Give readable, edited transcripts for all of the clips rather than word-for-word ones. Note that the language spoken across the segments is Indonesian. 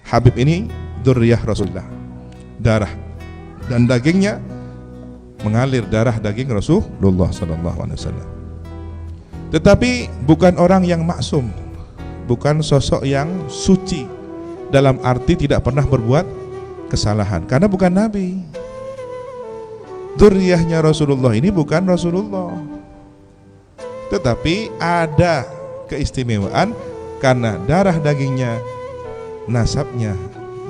Habib ini dzurriyyah Rasulullah, darah dan dagingnya mengalir darah daging Rasulullah sallallahu alaihi wasallam. Tetapi bukan orang yang maksum, bukan sosok yang suci dalam arti tidak pernah berbuat kesalahan, karena bukan nabi. Dzurriyyahnya Rasulullah ini bukan Rasulullah, tetapi ada keistimewaan karena darah dagingnya, nasabnya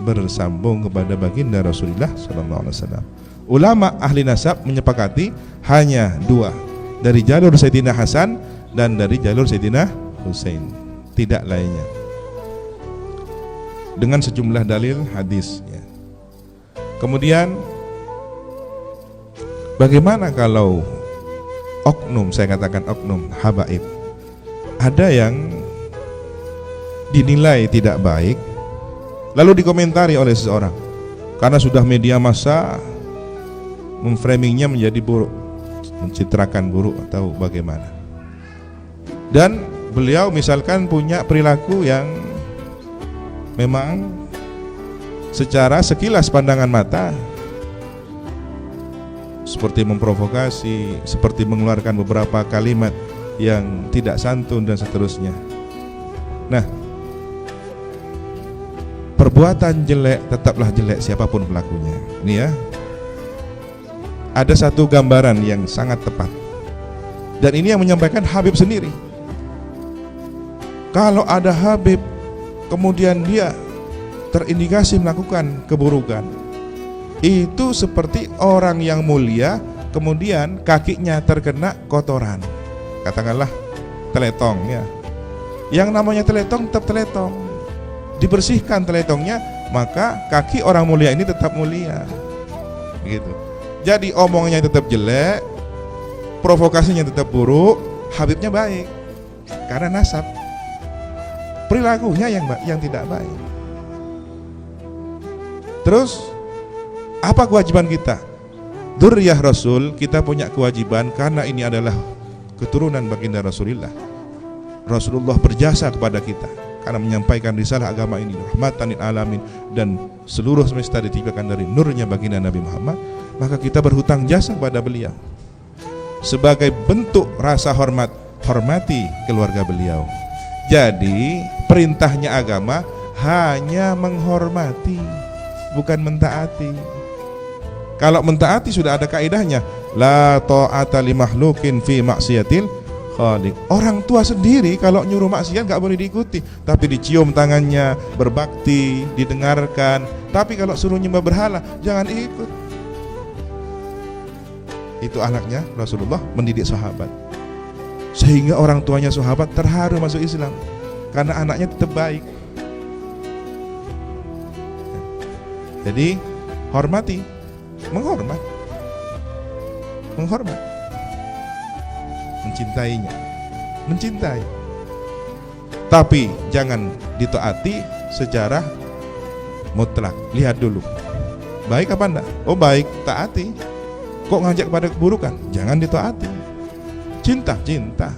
bersambung kepada baginda Rasulullah sallallahu alaihi wasallam. Ulama ahli nasab menyepakati hanya dua, dari jalur Sayyidina Hasan dan dari jalur Sayyidina Husain, tidak lainnya, dengan sejumlah dalil hadis ya. Kemudian bagaimana kalau oknum, saya katakan oknum habaib, ada yang dinilai tidak baik lalu dikomentari oleh seseorang karena sudah media massa memframingnya menjadi buruk, mencitrakan buruk atau bagaimana, dan beliau misalkan punya perilaku yang memang secara sekilas pandangan mata seperti memprovokasi, seperti mengeluarkan beberapa kalimat yang tidak santun dan seterusnya. Nah, perbuatan jelek tetaplah jelek siapapun pelakunya. Ini ya, ada satu gambaran yang sangat tepat, dan ini yang menyampaikan Habib sendiri. Kalau ada Habib kemudian dia terindikasi melakukan keburukan, itu seperti orang yang mulia kemudian kakinya terkena kotoran, katakanlah teletong ya. Yang namanya teletong tetap teletong, dibersihkan teletongnya, maka kaki orang mulia ini tetap mulia gitu. Jadi omongnya tetap jelek, provokasinya tetap buruk, Habibnya baik karena nasab, perilakunya yang tidak baik. Terus apa kewajiban kita? Dzurriyyah Rasul, kita punya kewajiban karena ini adalah keturunan baginda Rasulullah. Rasulullah berjasa kepada kita karena menyampaikan risalah agama ini rahmatan lil alamin, dan seluruh semesta diciptakan dari nurnya baginda Nabi Muhammad. Maka kita berhutang jasa kepada beliau. Sebagai bentuk rasa hormat, hormati keluarga beliau. Jadi perintahnya agama hanya menghormati, bukan mentaati. Kalau mentaati sudah ada kaidahnya, la ta'ata li makhluqin fi maksiatil khaliq. Orang tua sendiri kalau nyuruh maksiat gak boleh diikuti, tapi dicium tangannya, berbakti, didengarkan. Tapi kalau suruh nyembah berhala, jangan ikut. Itu anaknya Rasulullah mendidik sahabat, sehingga orang tuanya sahabat terharu masuk Islam karena anaknya tetap baik. Jadi hormati, menghormat, mencintainya, mencintai, tapi jangan ditaati secara mutlak. Lihat dulu, baik apa enggak? Oh baik, taati. Kok ngajak pada keburukan? Jangan ditaati. Cinta, cinta.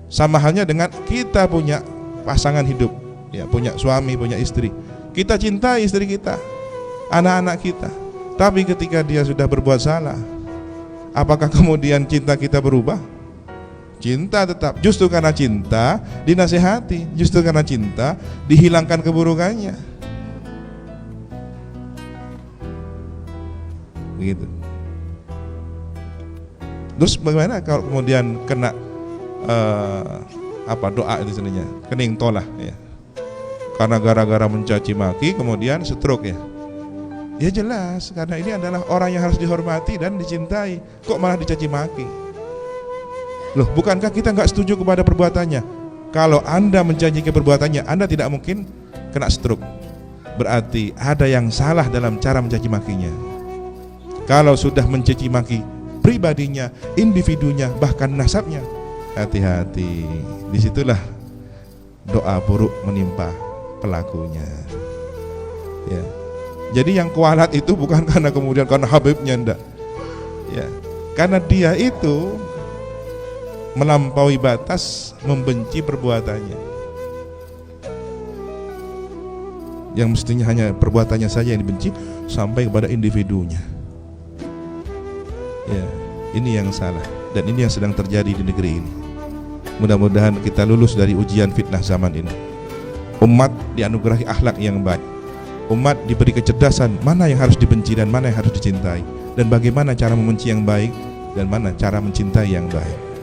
Sama halnya dengan kita punya pasangan hidup, ya, punya suami, punya istri. Kita cintai istri kita, anak-anak kita. Tapi ketika dia sudah berbuat salah, apakah kemudian cinta kita berubah? Cinta tetap. Justru karena cinta dinasihati, justru karena cinta dihilangkan keburukannya. Begitu. Terus bagaimana kalau kemudian kena doa itu sebenarnya kening tolah ya, karena gara-gara mencaci maki kemudian stroke ya. Ya jelas, karena ini adalah orang yang harus dihormati dan dicintai, kok malah dicaci maki. Loh, bukankah kita nggak setuju kepada perbuatannya? Kalau Anda menjanjikan perbuatannya, Anda tidak mungkin kena stroke. Berarti ada yang salah dalam cara mencaci makinya. Kalau sudah mencaci maki pribadinya, individunya, bahkan nasabnya, hati-hati. Disitulah doa buruk menimpa pelakunya. Ya. Jadi yang kualat itu bukan karena kemudian karena Habibnya, enggak. Ya. Karena dia itu melampaui batas, membenci perbuatannya. yang mestinya hanya perbuatannya saja yang dibenci sampai kepada individunya. Ya, ini yang salah dan ini yang sedang terjadi di negeri ini. Mudah-mudahan kita lulus dari ujian fitnah zaman ini. Umat dianugerahi akhlak yang baik. Umat diberi kecerdasan mana yang harus dibenci dan mana yang harus dicintai, dan bagaimana cara membenci yang baik dan mana cara mencintai yang baik.